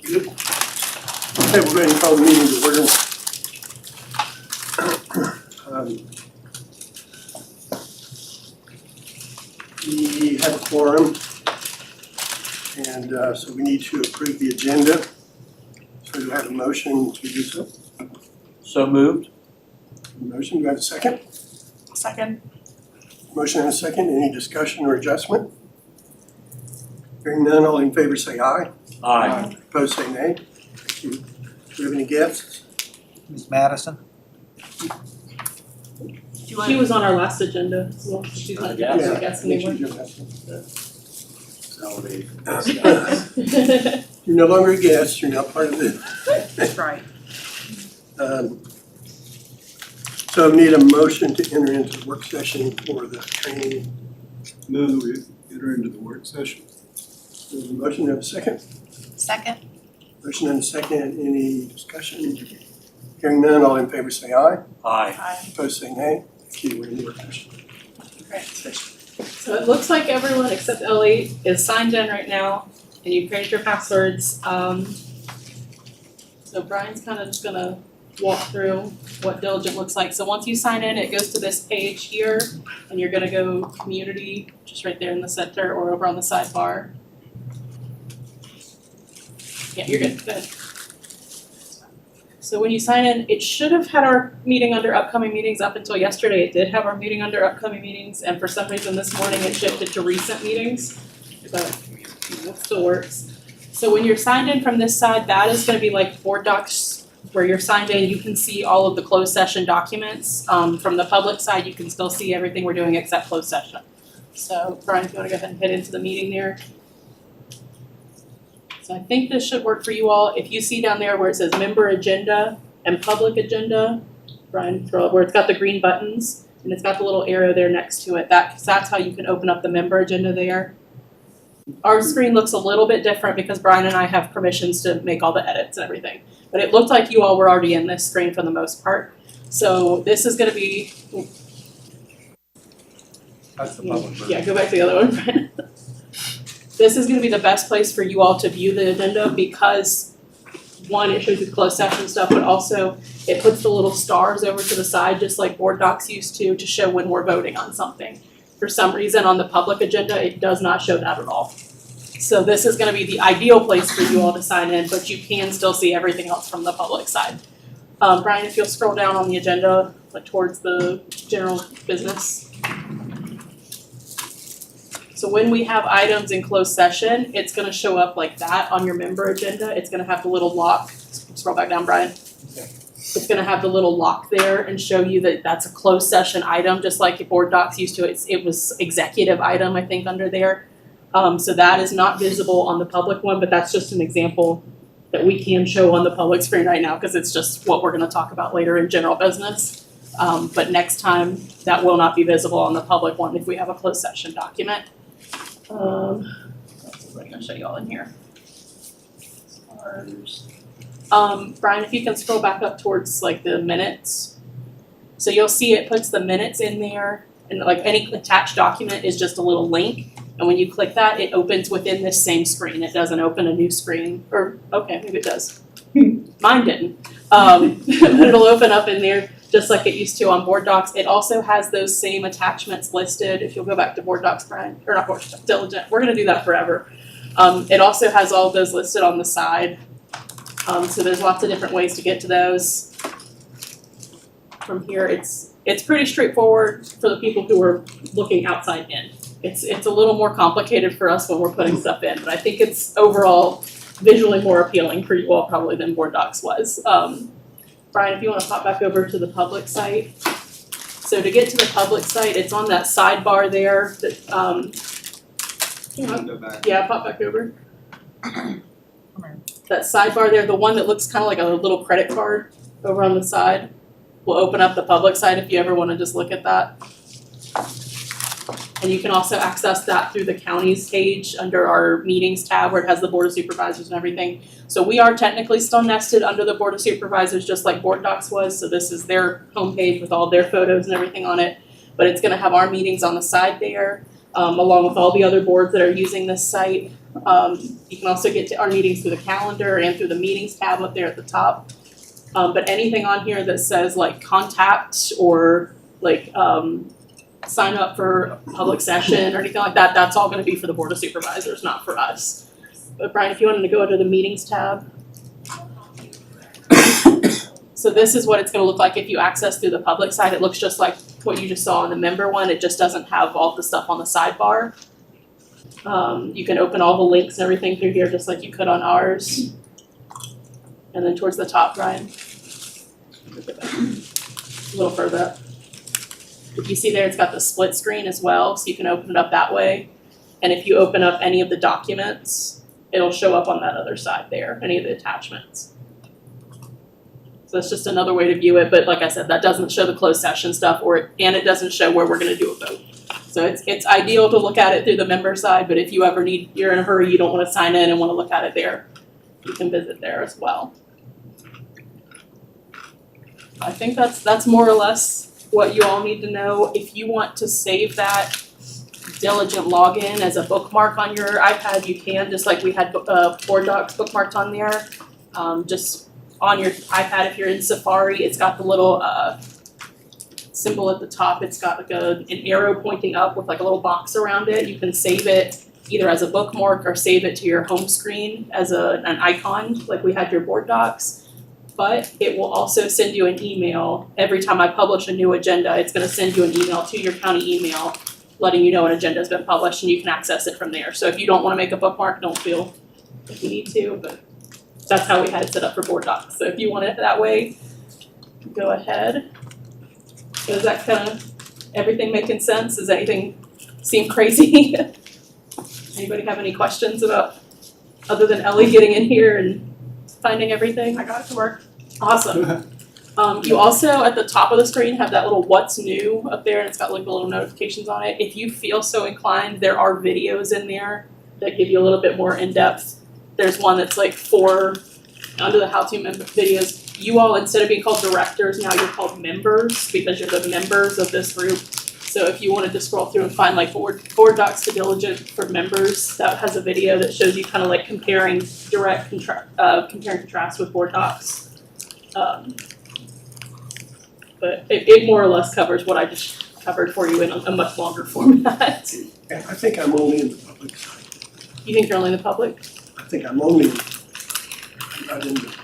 Good. Okay, we'll go ahead and call the meeting to order. We have a quorum, and so we need to approve the agenda. So do I have a motion to do so? So moved. Motion, do I have a second? Second. Motion and a second, any discussion or adjustment? Hearing none, all in favor say aye. Aye. Opposed say nay. Thank you. Do we have any guests? Ms. Madison? She was on our last agenda as well. She's not Yeah. a guest anymore. You're no longer a guest, you're now part of the. That's right. So I need a motion to enter into the work session for the training. Move we enter into the work session. There's a motion, do I have a second? Second. Motion and a second, any discussion? Hearing none, all in favor say aye. Aye. Aye. Opposed say nay. Thank you, we're in the work session. Great. So it looks like everyone except Ellie is signed in right now, and you created your passwords. So Brian's kind of just gonna walk through what Diligent looks like. So once you sign in, it goes to this page here, and you're gonna go community, just right there in the center or over on the sidebar. Yeah, you're good. Good. So when you sign in, it should have had our meeting under upcoming meetings up until yesterday. It did have our meeting under upcoming meetings, and for some reason this morning it shifted to recent meetings, but it still works. So when you're signed in from this side, that is gonna be like board docs where you're signed in. You can see all of the closed session documents. From the public side, you can still see everything we're doing except closed session. So Brian, if you wanna go ahead and hit into the meeting there. So I think this should work for you all. If you see down there where it says member agenda and public agenda, Brian, throw it where it's got the green buttons and it's got the little arrow there next to it. That's how you can open up the member agenda there. Our screen looks a little bit different because Brian and I have permissions to make all the edits and everything. But it looked like you all were already in this screen for the most part. So this is gonna be, That's the public version. yeah, go back to the other one, Brian. This is gonna be the best place for you all to view the agenda because one, it shows you closed session stuff, but also it puts the little stars over to the side, just like board docs used to show when we're voting on something. For some reason on the public agenda, it does not show that at all. So this is gonna be the ideal place for you all to sign in, but you can still see everything else from the public side. Brian, if you'll scroll down on the agenda, like towards the general business. So when we have items in closed session, it's gonna show up like that on your member agenda. It's gonna have the little lock, scroll back down, Brian. It's gonna have the little lock there and show you that that's a closed session item, just like the board docs used to. It was executive item, I think, under there. So that is not visible on the public one, but that's just an example that we can show on the public screen right now, because it's just what we're gonna talk about later in general business. But next time, that will not be visible on the public one if we have a closed session document. What am I gonna show you all in here? Brian, if you can scroll back up towards like the minutes. So you'll see it puts the minutes in there, and like any attached document is just a little link. And when you click that, it opens within this same screen. It doesn't open a new screen, or okay, maybe it does. Mine didn't. But it'll open up in there just like it used to on board docs. It also has those same attachments listed. If you'll go back to board docs, Brian, or not board docs, Diligent. We're gonna do that forever. It also has all of those listed on the side. So there's lots of different ways to get to those. From here, it's pretty straightforward for the people who are looking outside in. It's a little more complicated for us when we're putting stuff in, but I think it's overall visually more appealing for you all probably than board docs was. Brian, if you want to pop back over to the public site. So to get to the public site, it's on that sidebar there. That Go back. yeah, pop back over. That sidebar there, the one that looks kind of like a little credit card over on the side, will open up the public site if you ever want to just look at that. And you can also access that through the county's page under our meetings tab where it has the board of supervisors and everything. So we are technically still nested under the board of supervisors just like board docs was. So this is their homepage with all their photos and everything on it. But it's gonna have our meetings on the side there, along with all the other boards that are using this site. You can also get to our meetings through the calendar and through the meetings tab up there at the top. But anything on here that says like contact or like sign up for public session or anything like that, that's all gonna be for the Board of Supervisors, not for us. But Brian, if you wanted to go to the meetings tab. So this is what it's gonna look like if you access through the public side. It looks just like what you just saw on the member one. It just doesn't have all the stuff on the sidebar. You can open all the links and everything through here just like you could on ours. And then towards the top, Brian. A little further up. If you see there, it's got the split screen as well, so you can open it up that way. And if you open up any of the documents, it'll show up on that other side there, any of the attachments. So it's just another way to view it, but like I said, that doesn't show the closed session stuff, and it doesn't show where we're gonna do a vote. So it's ideal to look at it through the member side, but if you ever you're in a hurry, you don't wanna sign in and wanna look at it there, you can visit there as well. I think that's more or less what you all need to know. If you want to save that diligent login as a bookmark on your iPad, you can, just like we had Board Docs bookmarked on there. Just on your iPad, if you're in Safari, it's got the little symbol at the top. It's got like an arrow pointing up with like a little box around it. You can save it either as a bookmark or save it to your home screen as an icon, like we had your Board Docs. But it will also send you an email every time I publish a new agenda. It's going to send you an email to your county email letting you know an agenda has been published, and you can access it from there. So if you don't want to make a bookmark, don't feel like you need to, but that's how we had it set up for Board Docs. So if you want it that way, go ahead. So is that kind of everything making sense? Does anything seem crazy? Anybody have any questions about, other than Ellie getting in here and finding everything? I got it to work. Awesome. You also, at the top of the screen, have that little what's new up there, and it's got like the little notifications on it. If you feel so inclined, there are videos in there that give you a little bit more in-depth. There's one that's like under the how-to videos. You all, instead of being called directors, now you're called members because you're the members of this group. So if you wanted to scroll through and find like Board Docs to Diligent for members, that has a video that shows you kind of like comparing compare and contrast with Board Docs. But it more or less covers what I just covered for you in a much longer format. Yeah, I think I'm only in the public side. You think you're only in the public? I think I'm only not in the,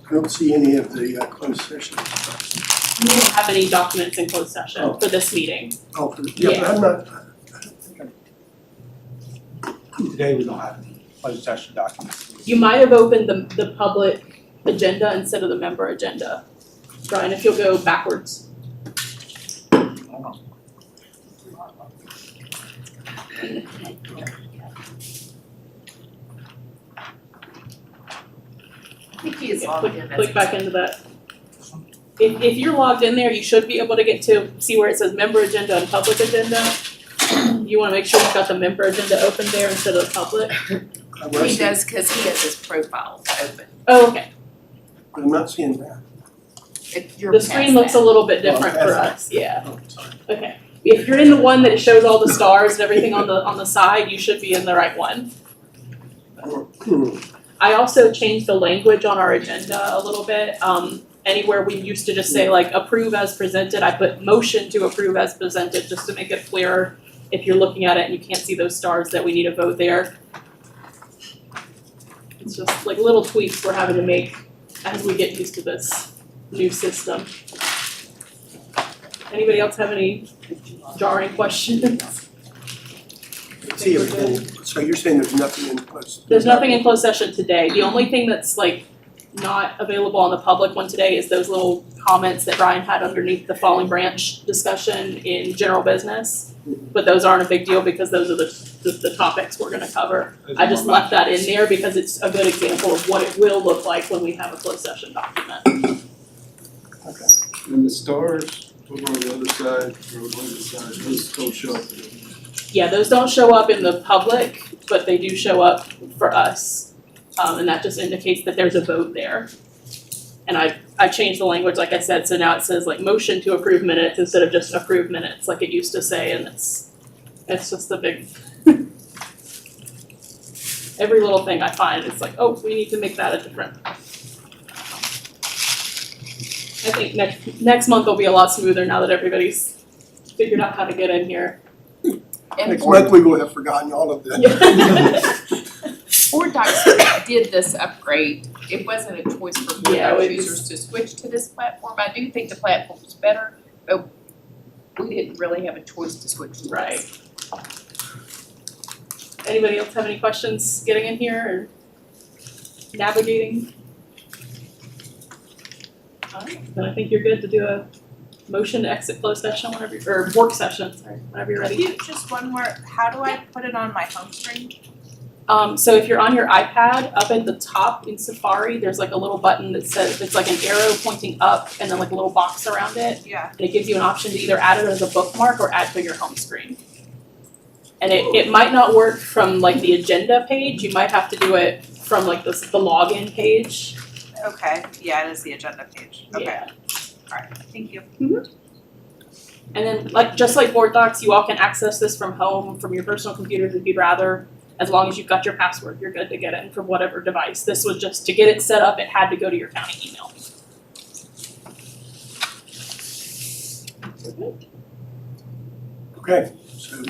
I don't see any of the closed session stuff. You don't have any documents in closed session for this meeting. Oh, yeah, but I'm not, I don't think I'm. Today we don't have any closed session documents. You might have opened the public agenda instead of the member agenda. Brian, if you'll go backwards. Hold on. I think he is logged in. Click back into that. If you're logged in there, you should be able to get to see where it says member agenda and public agenda. You wanna make sure you've got the member agenda open there instead of the public. He does, cause he has his profile open. Oh, okay. But I'm not seeing that. If you're The screen past looks a that. little bit different for us, yeah. Okay. If you're in the one that shows all the stars and everything on the side, you should be in the right one. I also changed the language on our agenda a little bit. Anywhere we used to just say like approve as presented, I put motion to approve as presented just to make it clearer if you're looking at it and you can't see those stars that we need a vote there. It's just like little tweaks we're having to make as we get used to this new system. Anybody else have any jarring questions? See everything, so you're saying there's nothing in closed? There's nothing in closed session today. The only thing that's like not available on the public one today is those little comments that Ryan had underneath the falling branch discussion in general business. But those aren't a big deal because those are the topics we're gonna cover. I just left that in there because it's a good example of what it will look like when we have a closed session document. Okay. And the stars over on the other side, or on the other side, those don't show up. Yeah, those don't show up in the public, but they do show up for us. And that just indicates that there's a vote there. And I changed the language, like I said, so now it says like motion to approve minutes instead of just approve minutes like it used to say, and it's just a big every little thing I find, it's like, oh, we need to make that a different. I think next month will be a lot smoother now that everybody's figured out how to get in here. And Next month, we will have forgotten all of that. Board Docs did this upgrade. It wasn't a choice for Board Yeah, Docs it was- users to switch to this platform. I do think the platform's better, but we didn't really have a choice to switch to this. Right. Anybody else have any questions getting in here or navigating? Alright, then I think you're good to do a motion to exit closed session whenever, or work session, sorry, whenever you're ready. Just one more, how do I put it on my home screen? So if you're on your iPad, up at the top in Safari, there's like a little button that says, it's like an arrow pointing up and then like a little box around it. Yeah. And it gives you an option to either add it as a bookmark or add to your home screen. And it might not work from like the agenda page, you might have to do it from like the login page. Okay, yeah, it is the agenda page. Okay, Yeah. alright, thank you. And then like, just like Board Docs, you all can access this from home, from your personal computers if you'd rather. As long as you've got your password, you're good to get in from whatever device. This was just, to get it set up, it had to go to your county email. Okay, so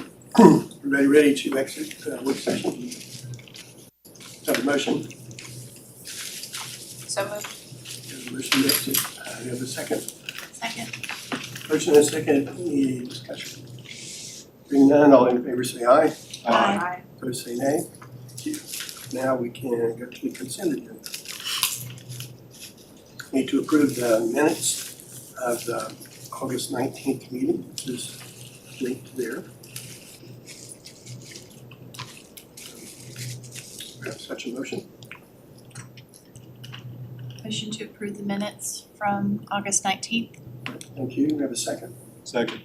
ready to exit work session? Have a motion? So moved. Have a motion to exit. We have a second. Second. Motion and a second. Any discussion? Being none, all in favor say aye. Aye. Opposed say nay. Thank you. Now we can go to the consent agenda. Need to approve the minutes of the August 19th meeting, which is linked there. We have such a motion. Motion to approve the minutes from August 19th. Thank you. We have a second. Second.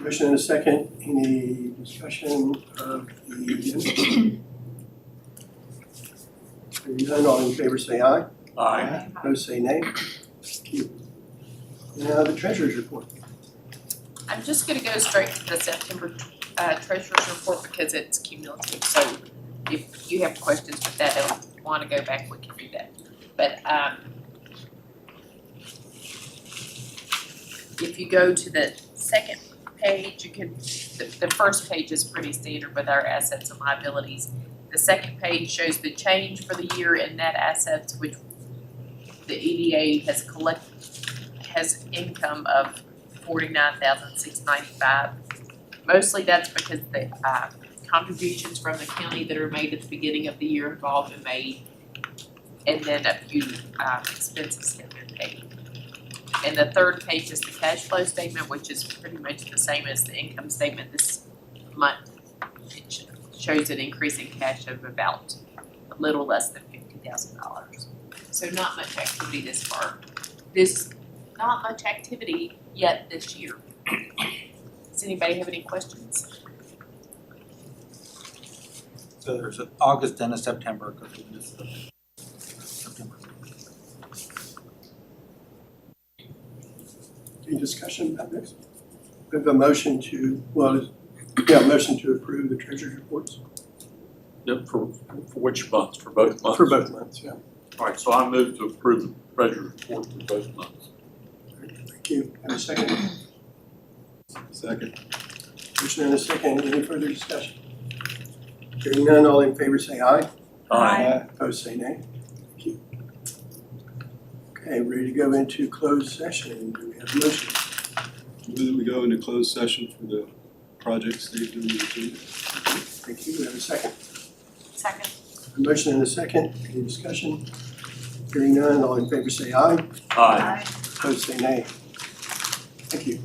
Motion and a second. Any discussion of the agenda? Hearing none, all in favor say aye. Aye. Opposed say nay. Thank you. Now the treasurer's report. I'm just gonna go straight to the September treasurer's report because it's cumulative, so if you have questions with that, don't wanna go back, we can read that. But if you go to the second page, you can, the first page is pretty standard with our assets and liabilities. The second page shows the change for the year in net assets, which the EDA has income of $49,695. Mostly that's because the contributions from the county that are made at the beginning of the year have all been made, and then a few expenses have been paid. And the third page is the cash flow statement, which is pretty much the same as the income statement this month. It shows an increase in cash of about a little less than $50,000. So not much activity not much activity yet this year. Does anybody have any questions? So there's an August and a September, because we missed the September. Any discussion about this? We have a motion to, motion to approve the treasurer's reports Yep, for which months? For both months? for both months, yeah. All right, so I move to approve the treasurer's report for both months. Thank you. And a second. Second. Motion and a second. Any further discussion? Hearing none, all in favor say aye. Aye. Opposed say nay. Thank you. Okay, ready to go into closed session. Do we have a motion? Move that we go into closed session for the project stated in the agenda. Thank you. We have a second. Second. A motion and a second. Any discussion? Hearing none, all in favor say aye. Aye. Opposed say nay. Thank you.